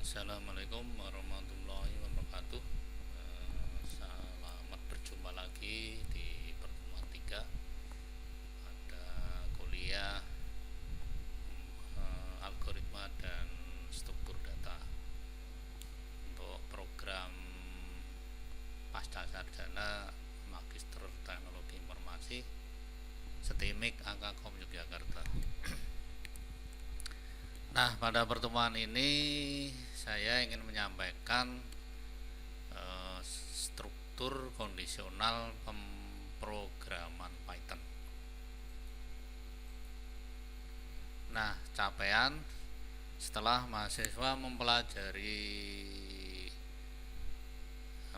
Assalamualaikum warahmatullahi wabarakatuh. Selamat berjumpa lagi di pertemuan 3 pada kuliah algoritma dan struktur data untuk program pasca sarjana Magister Teknologi Informasi STIMIK Angkakom Yogyakarta. Nah, pada pertemuan ini saya ingin menyampaikan struktur kondisional pemrograman Python. Nah, capaian setelah mahasiswa mempelajari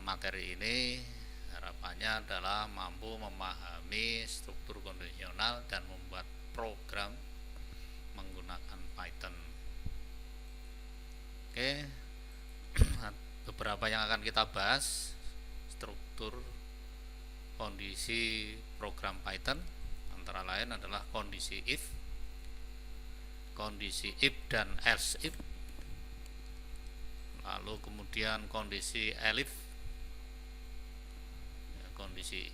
materi ini harapannya adalah mampu memahami struktur kondisional dan membuat program menggunakan Python. Oke, beberapa yang akan kita bahas: struktur kondisi program Python, antara lain adalah kondisi if dan else if, lalu kemudian kondisi elif, kondisi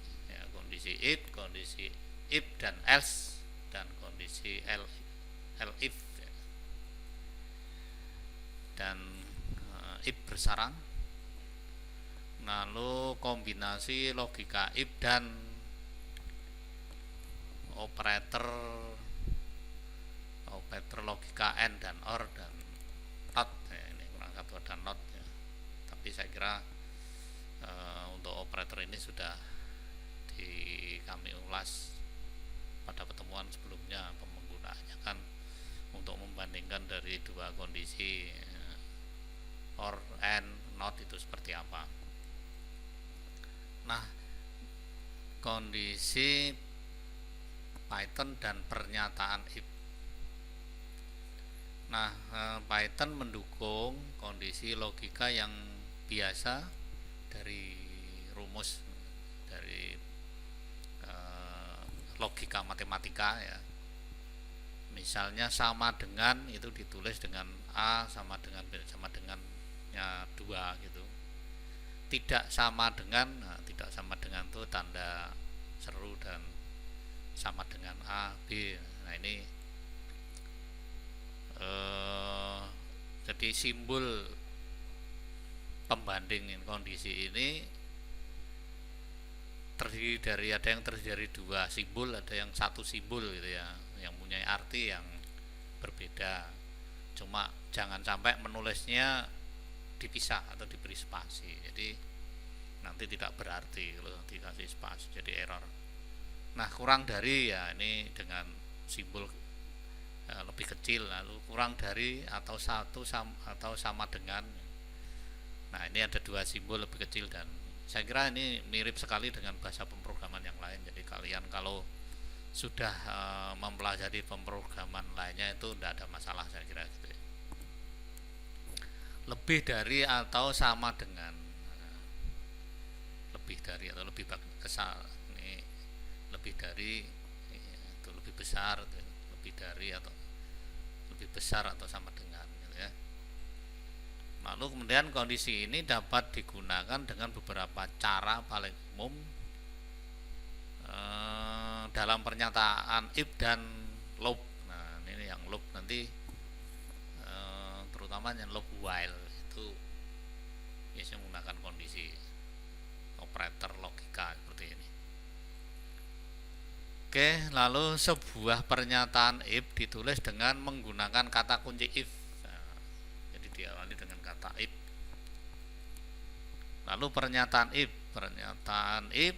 if, kondisi if dan else, dan kondisi elif dan if bersarang, lalu kombinasi logika if dan operator logika and dan or dan not. Ini kurang satu ada not ya. Tapi saya kira untuk operator ini sudah kami ulas pada pertemuan sebelumnya penggunaannya kan, untuk membandingkan dari dua kondisi or and not itu seperti apa. Nah, kondisi Python dan pernyataan if. Nah, Python mendukung kondisi logika yang biasa dari rumus dari logika matematika ya. Misalnya sama dengan itu ditulis dengan A sama dengannya 2 gitu. Tidak sama dengan, tidak sama dengan itu tanda seru, dan sama dengan A, B. Nah, ini jadi simbol pembanding kondisi ini terdiri dari, ada yang terdiri dari 2 simbol, ada yang 1 simbol gitu ya, yang punya arti yang berbeda. Cuma jangan sampai menulisnya dipisah atau diberi spasi, jadi nanti tidak berarti kalau dikasih spasi, jadi error. Nah, kurang dari ya ini dengan simbol lebih kecil, lalu kurang dari atau sama dengan. Nah, ini ada 2 simbol lebih kecil, dan saya kira ini mirip sekali dengan bahasa pemrograman yang lain. Jadi kalian kalau sudah mempelajari pemrograman lainnya itu tidak ada masalah, saya kira gitu ya. Lebih dari atau sama dengan, lebih dari atau lebih besar, ini lebih dari itu lebih besar, lebih dari atau lebih besar atau sama dengan gitu ya. Lalu kemudian kondisi ini dapat digunakan dengan beberapa cara paling umum dalam pernyataan if dan loop. Nah, ini yang loop nanti terutama yang loop while itu biasanya menggunakan kondisi operator logika seperti ini. Oke, lalu sebuah pernyataan if ditulis dengan menggunakan kata kunci if. Jadi diawali dengan kata if. Lalu pernyataan if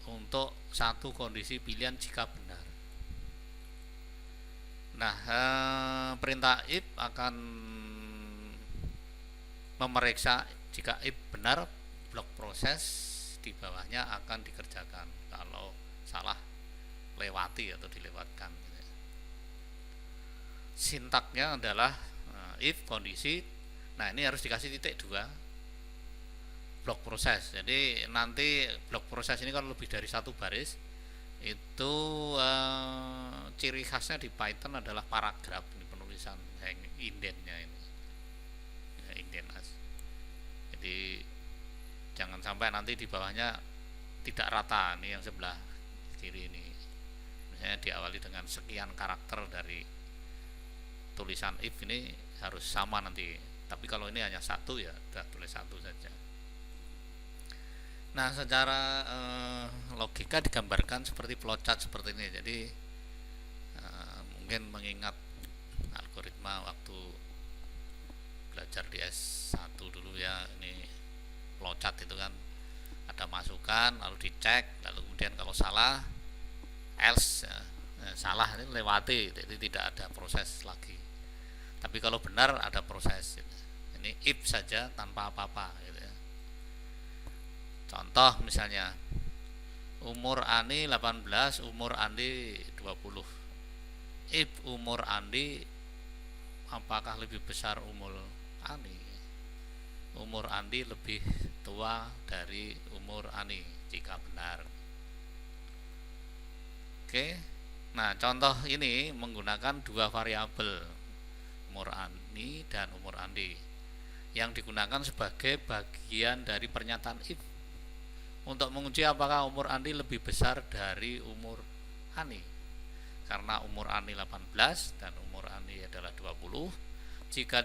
untuk satu kondisi pilihan jika benar. Nah, perintah if akan memeriksa jika if benar, blok proses di bawahnya akan dikerjakan. Kalau salah, lewati atau dilewatkan. Sintaknya adalah if kondisi. Nah, ini harus dikasih titik 2 blok proses. Jadi nanti blok proses ini kalau lebih dari 1 baris itu ciri khasnya di Python adalah paragraf, ini penulisan indentnya ini ya, indent. sampai nanti di bawahnya tidak rata. Ini yang sebelah kiri ini, misalnya diawali dengan sekian karakter dari tulisan if, ini harus sama nanti. Tapi kalau ini hanya satu, ya kita tulis satu saja. Nah, secara logika digambarkan seperti flowchart seperti ini. Jadi mungkin mengingat algoritma waktu belajar di S1 dulu ya, ini flowchart itu kan ada masukan, lalu dicek, lalu kemudian kalau salah else, ya, salah ini lewati, jadi tidak ada proses lagi. Tapi kalau benar ada proses. Ini if saja tanpa apa-apa gitu ya. Contoh misalnya umur Ani 18, umur Andi 20. If umur Andi, apakah lebih besar umur Ani? Umur Andi lebih tua dari umur Ani jika benar. Oke. Nah, contoh ini menggunakan dua variabel, umur Ani dan umur Andi, yang digunakan sebagai bagian dari pernyataan if untuk menguji apakah umur Andi lebih besar dari umur Ani. Karena umur Ani 18 dan umur Ani adalah 20, jika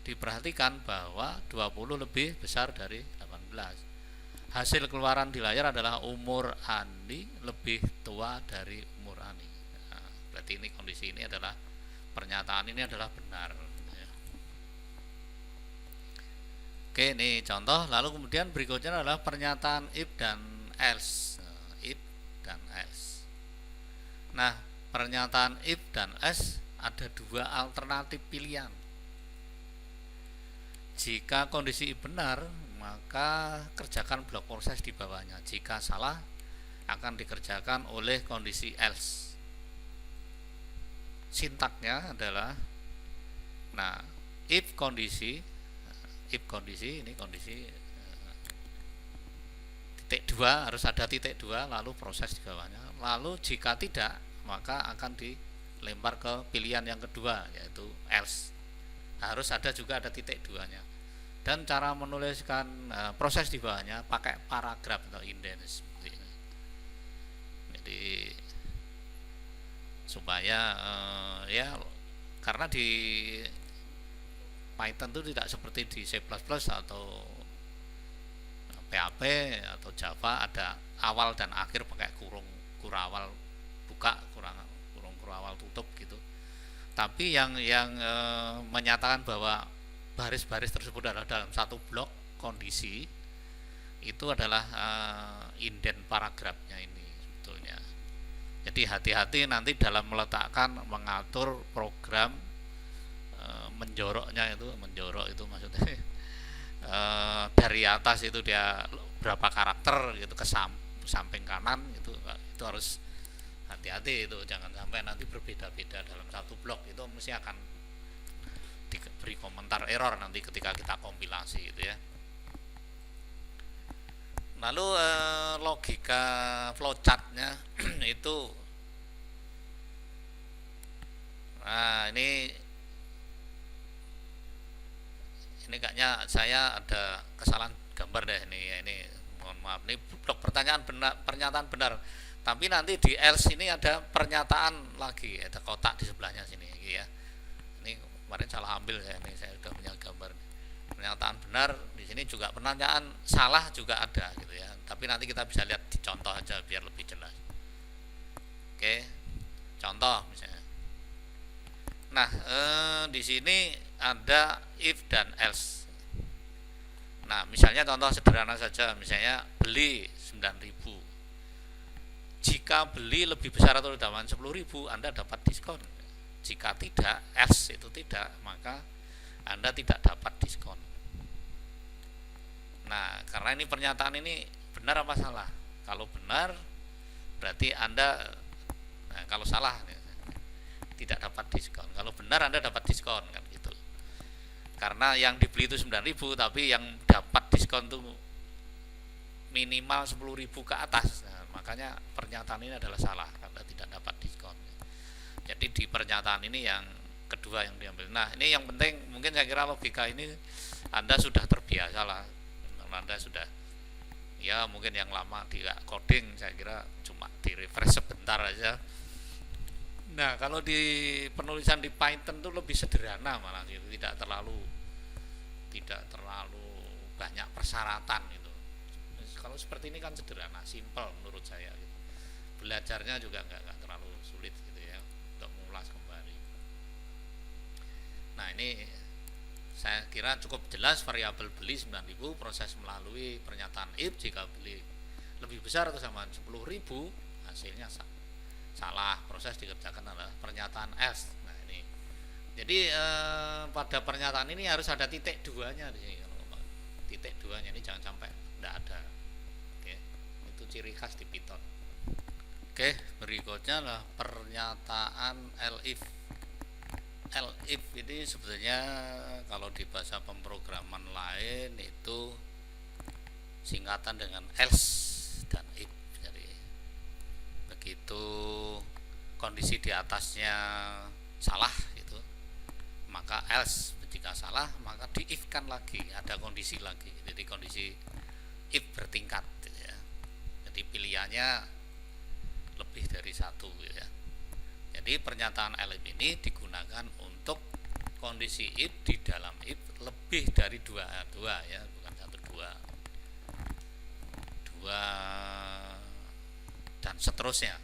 diperhatikan bahwa 20 lebih besar dari 18. Hasil keluaran di layar adalah umur Andi lebih tua dari umur Ani. Nah, berarti ini kondisi ini adalah, pernyataan ini adalah benar. Oke, ini contoh. Lalu kemudian berikutnya adalah pernyataan if dan else. If dan else. Nah, pernyataan if dan else ada dua alternatif pilihan. Jika kondisi if benar, maka kerjakan blok proses di bawahnya. Jika salah, akan dikerjakan oleh kondisi else. Sintaknya adalah, nah, if kondisi ini kondisi titik 2, harus ada titik 2 lalu proses di bawahnya. Lalu jika tidak, maka akan dilempar ke pilihan yang kedua, yaitu else. Harus ada juga ada titik 2-nya. Dan cara menuliskan proses di bawahnya pakai paragraf atau indent seperti ini. Jadi supaya ya, karena di Python itu tidak seperti di C++ atau PHP atau Java, ada awal dan akhir pakai kurung awal buka, kurung awal tutup gitu. Tapi yang menyatakan bahwa baris-baris tersebut adalah dalam satu blok kondisi, itu adalah indent paragrafnya ini sebetulnya. Jadi hati-hati nanti dalam meletakkan, mengatur program menjorok itu maksudnya dari atas itu dia berapa karakter gitu ke samping kanan, itu harus hati-hati, itu jangan sampai nanti berbeda-beda dalam satu blok. Itu mesti akan diberi komentar error nanti ketika kita kompilasi gitu ya. Lalu logika flowchartnya itu, nah ini kayaknya saya ada kesalahan gambar deh ini ya, ini mohon maaf, ini blok pernyataan benar, tapi nanti di else ini ada pernyataan lagi, ada kotak di sebelahnya sini ya. Ini kemarin salah ambil ya, ini saya sudah punya gambar. Pernyataan benar di sini juga, pernyataan salah juga ada gitu ya. Tapi nanti kita bisa lihat di contoh aja biar lebih jelas. Oke, contoh misalnya. Nah, di sini ada if dan else. Nah, misalnya contoh sederhana saja, misalnya beli 9.000. Jika beli lebih besar atau dengan 10.000, Anda dapat diskon. Jika tidak, else itu tidak, maka Anda tidak dapat diskon. Nah, karena ini pernyataan ini benar apa salah? Kalau benar, berarti Anda, nah, kalau salah tidak dapat diskon. Kalau benar Anda dapat diskon kan gitu. Karena yang dibeli itu 9.000, tapi yang dapat diskon itu minimal 10.000 ke atas. Nah, makanya pernyataan ini adalah salah, Anda tidak dapat diskon. Jadi di pernyataan ini yang kedua yang diambil. Nah, ini yang penting, mungkin saya kira logika ini Anda sudah terbiasa lah. Anda sudah Ya mungkin yang lama tidak coding, saya kira cuma di refresh sebentar aja. Nah kalau di penulisan di Python tuh lebih sederhana malah gitu, tidak terlalu banyak persyaratan gitu. Kalau seperti ini kan sederhana, simple menurut saya gitu. Belajarnya juga nggak terlalu sulit gitu ya untuk mengulas kembali. Nah ini saya kira cukup jelas. Variabel beli 9.000, proses melalui pernyataan if jika beli lebih besar atau sama 10.000, hasilnya salah, proses dikerjakan adalah pernyataan else. Nah ini jadi pada pernyataan ini harus ada titik duanya di sini. Kalau titik duanya ini jangan sampai tidak ada. Oke, itu ciri khas di Python. Oke, berikutnya adalah pernyataan elif. Elif ini sebetulnya kalau di bahasa pemrograman lain itu singkatan dengan else dan if. Jadi begitu kondisi di atasnya salah itu, maka else. Jika salah maka di if kan lagi, ada kondisi lagi. Jadi kondisi if bertingkat gitu ya. Jadi pilihannya lebih dari satu gitu ya. Jadi pernyataan elif ini digunakan untuk kondisi if di dalam if lebih dari dua ya, bukan satu, dua dan seterusnya.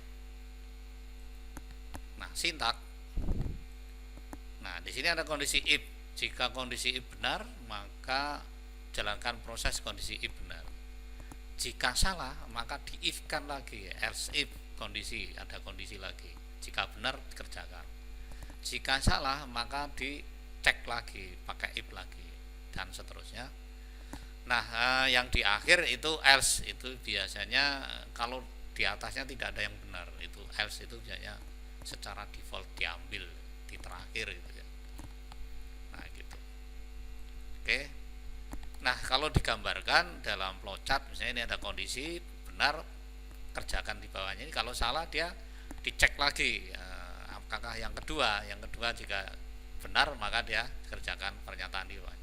Nah sintak. Nah di sini ada kondisi if. Jika kondisi if benar maka jalankan proses kondisi if benar. Jika salah maka di if kan lagi, else if kondisi, ada kondisi lagi. Jika benar dikerjakan, jika salah maka dicek lagi pakai if lagi dan seterusnya. Nah yang di akhir itu else, itu biasanya kalau di atasnya tidak ada yang benar, itu else itu biasanya secara default diambil di terakhir gitu ya. Nah gitu. Oke. Nah kalau digambarkan dalam flowchart, misalnya ini ada kondisi benar, kerjakan di bawahnya ini. Kalau salah dia dicek lagi apakah yang kedua jika benar maka dia kerjakan pernyataan di bawah.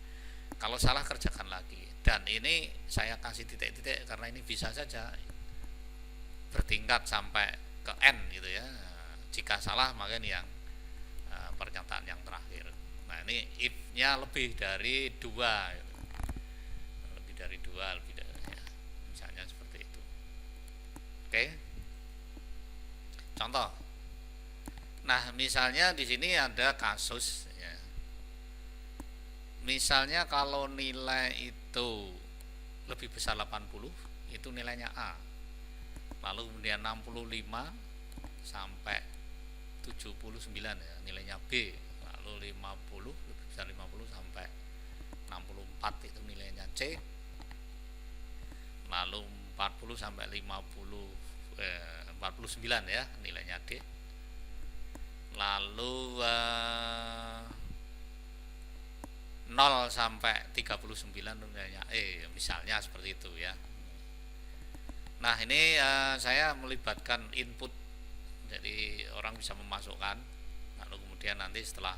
Kalau salah kerjakan lagi. Dan ini saya kasih titik-titik karena ini bisa saja bertingkat sampai ke n gitu ya. Jika salah maka ini yang pernyataan yang terakhir. Nah ini if nya lebih dari 2 gitu. Lebih dari 2 ya. Misalnya seperti itu. Oke. Contoh. Nah, misalnya di sini ada kasus ya. Misalnya kalau nilai itu lebih besar 80, itu nilainya A. Lalu kemudian 65 sampai 79 ya, nilainya B. Lalu 50 lebih besar 50 sampai 64 itu nilainya C. Lalu 40 sampai 49 ya nilainya D. Lalu 0 sampai 39 nilainya E, misalnya seperti itu ya. Nah ini saya melibatkan input, jadi orang bisa memasukkan, lalu kemudian nanti setelah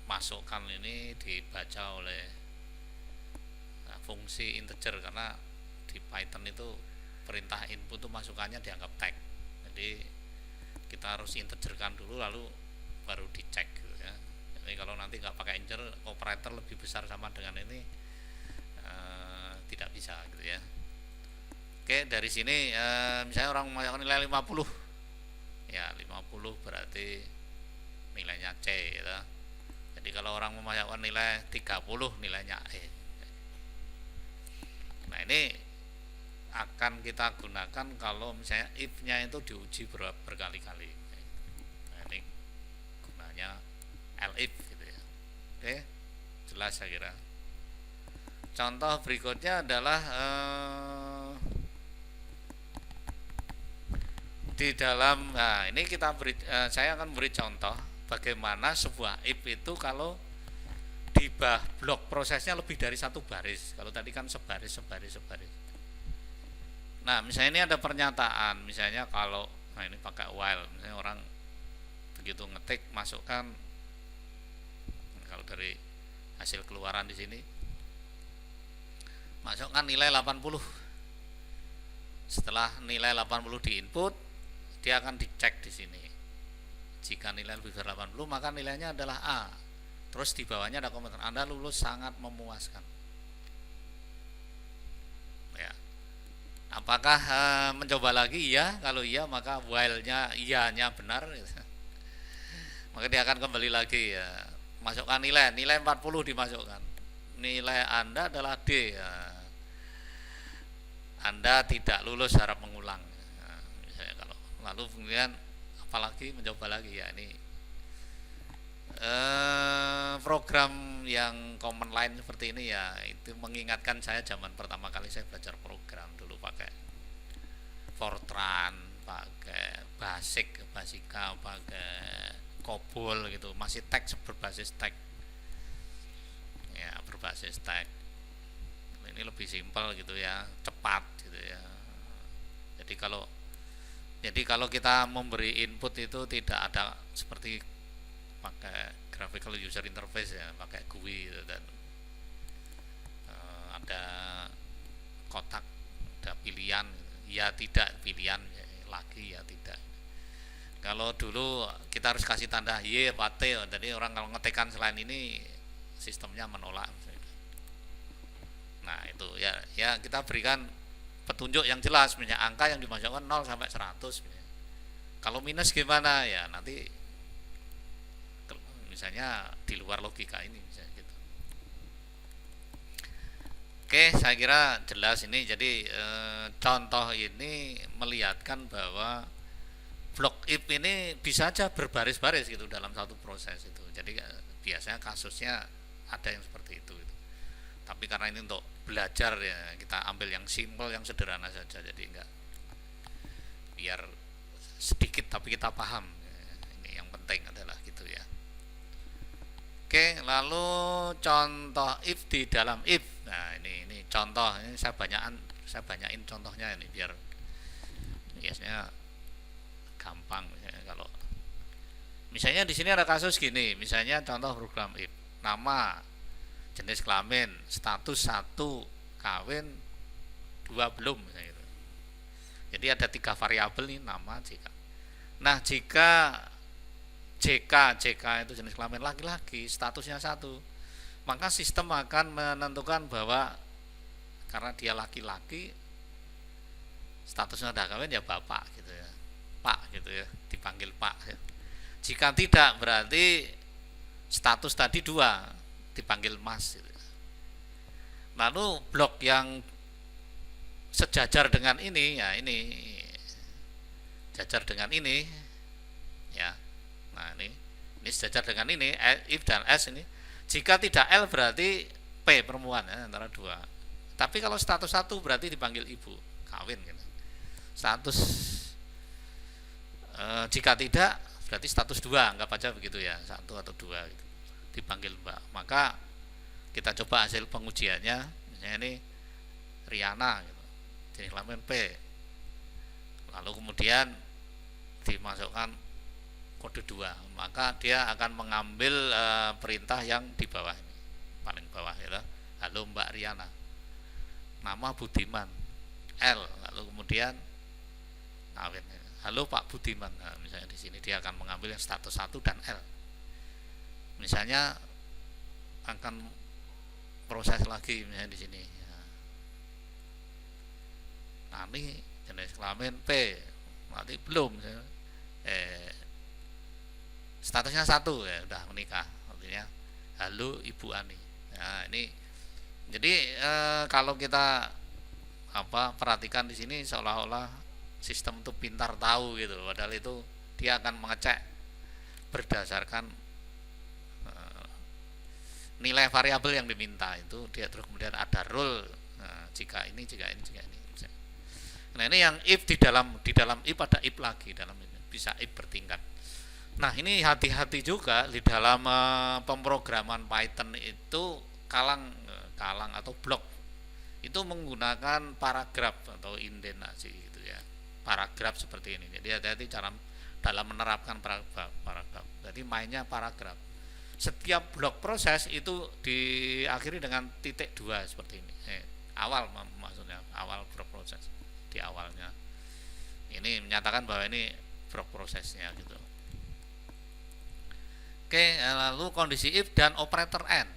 masukkan ini dibaca oleh fungsi integer, karena di Python itu perintah input itu masukannya dianggap tag, jadi kita harus integerkan dulu lalu baru dicek gitu ya. Jadi kalau nanti nggak pakai integer, operator lebih besar sama dengan ini tidak bisa gitu ya. Oke, dari sini misalnya orang memasukkan nilai 50 ya, 50 berarti nilainya C gitu. Jadi kalau orang memasukkan nilai 30 nilainya E. Nah ini akan kita gunakan kalau misalnya if nya itu diuji berkali-kali. Nah ini gunanya elif gitu ya. Oke, jelas saya kira. Contoh berikutnya adalah di dalam, nah ini kita beri, saya akan beri contoh bagaimana sebuah if itu kalau di blok prosesnya lebih dari satu baris. Kalau tadi kan sebaris. Nah misalnya ini ada pernyataan, misalnya kalau, nah ini pakai while, misalnya orang begitu ngetik masukkan, kalau dari hasil keluaran di sini masukkan nilai 80. Setelah nilai 80 di input, dia akan dicek di sini. Jika nilai lebih dari 80 maka nilainya adalah A. Terus di bawahnya ada komentar, Anda lulus sangat memuaskan. Ya. Apakah mencoba lagi? Iya. Kalau iya maka while-nya iyanya benar. Maka dia akan kembali lagi ya. Masukkan nilai 40 dimasukkan. Nilai Anda adalah D ya. Anda tidak lulus, harap mengulang. Nah, misalnya kalau lalu kemudian apalagi mencoba lagi ya, ini program yang command line seperti ini ya, itu mengingatkan saya zaman pertama kali saya belajar program dulu pakai Fortran, pakai Basica, pakai COBOL gitu, masih teks berbasis teks ya, berbasis teks. Ini lebih simpel gitu ya, cepat gitu ya. Jadi kalau kita memberi input itu tidak ada seperti pakai graphical user interface ya, pakai GUI gitu, dan ada kotak, ada pilihan ya tidak, pilihan ya, lagi ya tidak. Kalau dulu kita harus kasih tanda Y apa T, jadi orang kalau ngetekan selain ini sistemnya menolak. Nah itu ya kita berikan petunjuk yang jelas, misalnya angka yang dimasukkan 0 sampai 100 misalnya. Kalau minus gimana ya, nanti misalnya di luar logika ini misalnya gitu. Oke, saya kira jelas ini. Jadi contoh ini melihatkan bahwa block if ini bisa aja berbaris-baris gitu dalam satu proses itu. Jadi biasanya kasusnya ada yang seperti itu. Tapi karena ini untuk belajar ya, kita ambil yang simple, yang sederhana saja, jadi enggak, biar sedikit tapi kita paham. Ini yang penting adalah gitu ya. Oke, lalu contoh if di dalam if. Nah ini contoh, ini saya banyakin contohnya ini biar biasanya gampang. Kalau misalnya di sini ada kasus gini, misalnya contoh program if, nama, jenis kelamin, status 1 kawin, 2 belum gitu. Jadi ada 3 variabel nih, nama, JK. Nah jika JK itu jenis kelamin laki-laki, statusnya 1, maka sistem akan menentukan bahwa karena dia laki-laki, statusnya udah kawin ya bapak gitu ya, pak gitu ya, dipanggil pak ya. Jika tidak berarti status tadi 2, dipanggil mas gitu. Lalu blok yang sejajar dengan ini ya, ini jajar dengan ini ya. Nah ini sejajar dengan ini, if dan s ini. Jika tidak L berarti P perempuan ya, antara 2. Tapi kalau status 1 berarti dipanggil ibu, kawin gitu. Status jika tidak berarti status 2, anggap aja begitu ya, 1 atau 2 gitu, dipanggil mbak. Maka kita coba hasil pengujiannya, misalnya ini Riana gitu, jenis kelamin P, lalu kemudian dimasukkan kode 2, maka dia akan mengambil perintah yang di bawah ini, paling bawah ya, halo Mbak Riana, nama Budiman, L, lalu kemudian kawin, halo Pak Budiman. Nah, misalnya di sini dia akan mengambil yang status 1 dan L. Misalnya akan proses lagi misalnya di sini. Nah, ini jenis kelamin P, nanti belum. Statusnya 1 ya, udah menikah. Artinya halo Ibu Ani. Nah, ini jadi kalau kita perhatikan di sini seolah-olah sistem itu pintar tahu gitu, padahal itu dia akan mengecek berdasarkan nilai variabel yang diminta itu, dia terus kemudian ada rule, jika ini. Nah ini yang if di dalam if ada if lagi, dalam ini bisa if bertingkat. Nah ini hati-hati juga di dalam pemrograman Python itu, kalang atau blok itu menggunakan paragraf atau indenasi gitu ya, paragraf seperti ini. Jadi hati-hati dalam menerapkan paragraf. Jadi mainnya paragraf. Setiap blok proses itu diakhiri dengan titik 2 seperti ini, awal, maksudnya awal berproses di awalnya. Ini menyatakan bahwa ini berprosesnya gitu. Oke, lalu kondisi if dan operator and.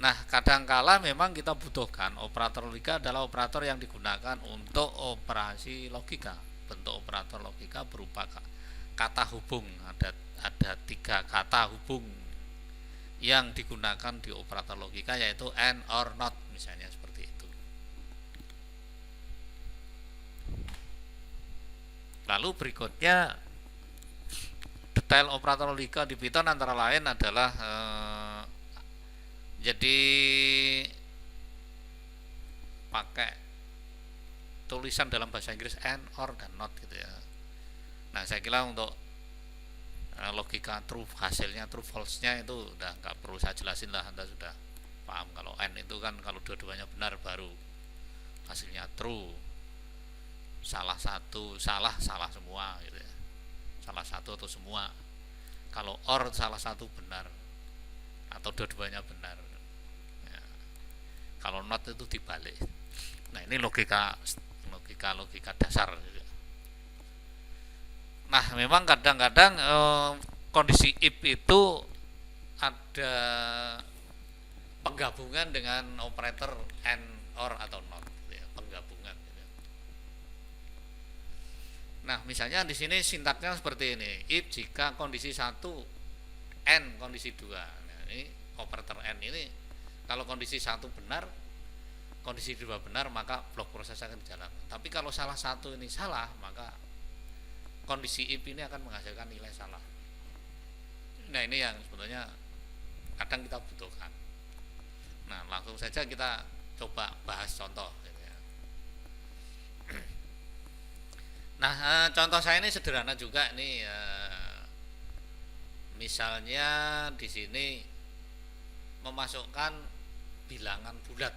Nah, kadangkala memang kita butuhkan operator logika adalah operator yang digunakan untuk operasi logika. Bentuk operator logika berupa kata hubung. Ada 3 kata hubung yang digunakan di operator logika, yaitu and, or, not, misalnya seperti itu. Lalu berikutnya detail operator logika di Python antara lain adalah jadi pakai tulisan dalam bahasa Inggris and, or, dan not gitu ya. Nah, saya kira untuk logika true, hasilnya true false nya itu udah nggak perlu saya jelasin lah, Anda sudah paham. Kalau and itu kan kalau dua-duanya benar baru hasilnya true. Salah satu salah semua gitu ya. Salah satu atau semua. Kalau or salah satu benar atau dua-duanya benar. Ya. Kalau not itu dibalik. Nah, ini logika dasar gitu. Nah, memang kadang-kadang kondisi if itu ada penggabungan dengan operator and, or, atau not gitu ya, penggabungan gitu. Nah, misalnya di sini sintaksnya seperti ini. If jika kondisi 1 and kondisi 2. Nah, ini operator and ini kalau kondisi 1 benar, kondisi 2 benar, maka blok proses akan dijalankan. Tapi kalau salah satu ini salah, maka kondisi if ini akan menghasilkan nilai salah. Nah, ini yang sebetulnya kadang kita butuhkan. Nah, langsung saja kita coba bahas contoh gitu ya. Nah, contoh saya ini sederhana juga nih. Misalnya di sini memasukkan bilangan bulat.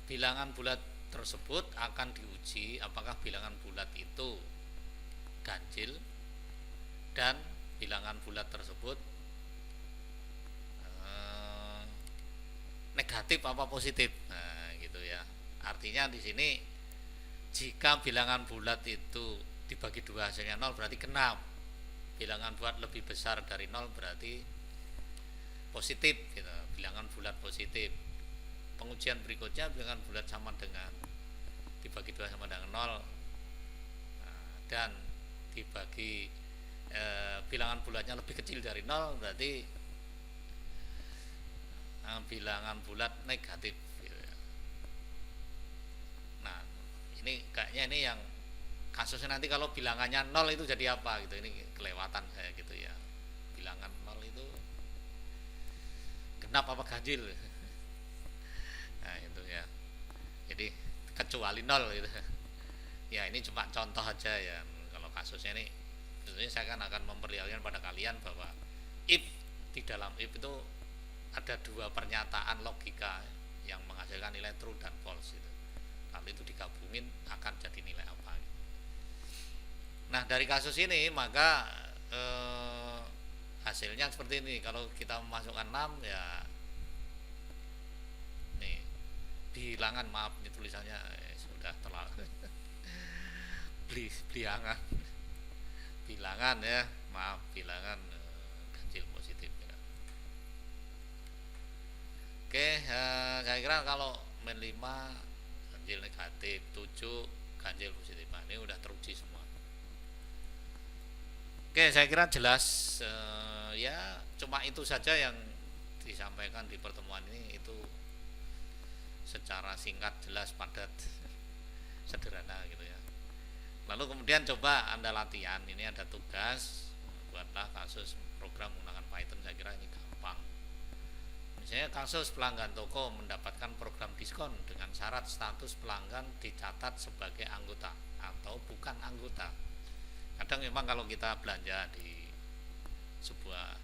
Bilangan bulat tersebut akan diuji apakah bilangan bulat itu ganjil dan bilangan bulat tersebut negatif apa positif. Nah, gitu ya. Artinya di sini jika bilangan bulat itu dibagi 2 hasilnya 0 berarti genap. Bilangan bulat lebih besar dari 0 berarti positif gitu. Bilangan bulat positif. Pengujian berikutnya bilangan bulat sama dengan dibagi 2 sama dengan 0 dan dibagi bilangan bulatnya lebih kecil dari 0 berarti bilangan bulat negatif gitu ya. Nah, ini kayaknya ini yang kasusnya nanti kalau bilangannya 0 itu jadi apa gitu. Ini kelewatan saya gitu ya. Bilangan 0 itu genap apa ganjil. Nah, itu ya. Jadi kecuali 0 gitu. Ya, ini cuma contoh aja ya. Kalau kasusnya ini tentunya saya akan memperlihatkan pada kalian bahwa if, di dalam if itu ada 2 pernyataan logika yang menghasilkan nilai true dan false gitu. Kalau itu digabungin akan jadi nilai apa gitu. Nah, dari kasus ini maka hasilnya seperti ini. Kalau kita memasukkan 6 ya nih bilangan, maaf ini tulisannya sudah terlalu bilangan ya, maaf, bilangan ganjil positif ya. Oke, saya kira kalau min 5 ganjil negatif, 7 ganjil positif. Nah, ini udah teruji semua. Oke, saya kira jelas. Ya cuma itu saja yang disampaikan di pertemuan ini, itu secara singkat, jelas, padat, sederhana gitu ya. Lalu kemudian coba Anda latihan. Ini ada tugas, buatlah kasus program menggunakan Python. Saya kira ini gampang. Misalnya kasus pelanggan toko mendapatkan program diskon dengan syarat status pelanggan dicatat sebagai anggota atau bukan anggota. Kadang memang kalau kita belanja di sebuah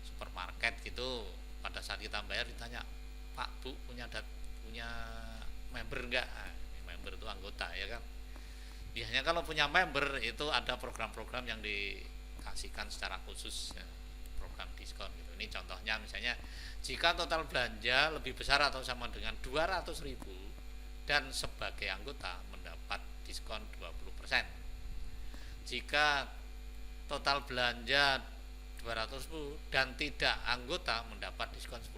supermarket gitu, pada saat kita bayar ditanya, Pak, Bu, punya member enggak? Nah, member itu anggota ya kan. Biasanya kalau punya member itu ada program-program yang dikasihkan secara khusus ya, program diskon gitu. Ini contohnya misalnya Jika total belanja lebih besar atau sama dengan 200.000 dan sebagai anggota mendapat diskon 20%. Jika total belanja 200.000 dan tidak anggota mendapat diskon 10%.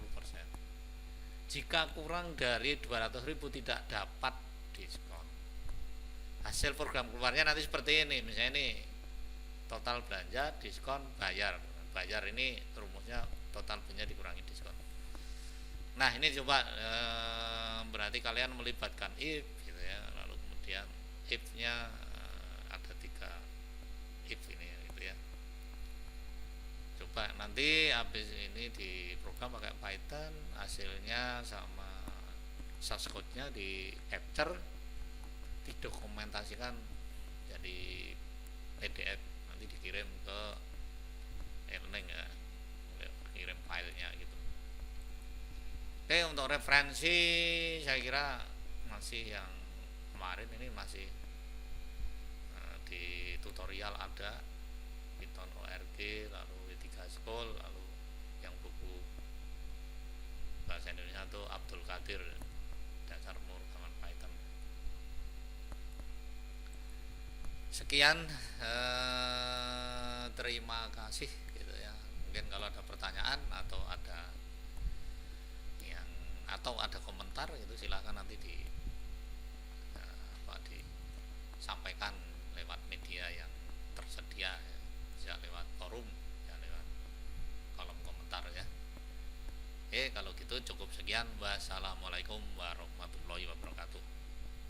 Jika kurang dari 200.000 tidak dapat diskon. Hasil program keluarnya nanti seperti ini, misalnya ini total belanja diskon bayar ini rumusnya total belanja dikurangi diskon. Nah ini coba berarti kalian melibatkan if gitu ya, lalu kemudian if nya ada 3 if ini gitu ya. Coba nanti habis ini di program pakai Python, hasilnya sama source code nya di capture, didokumentasikan jadi PDF, nanti dikirim ke e-learning ya, kirim filenya gitu. Oke, untuk referensi saya kira masih yang kemarin ini masih di tutorial ada Python org, lalu W3 School, lalu yang buku bahasa Indonesia itu Abdul Qadir dasar pemrograman Python. Sekian, terima kasih gitu ya. Mungkin kalau ada pertanyaan atau ada komentar itu silakan nanti disampaikan lewat media yang tersedia ya. Bisa lewat forum, bisa lewat kolom komentar ya. Oke, kalau gitu cukup sekian. Wassalamualaikum warahmatullahi wabarakatuh.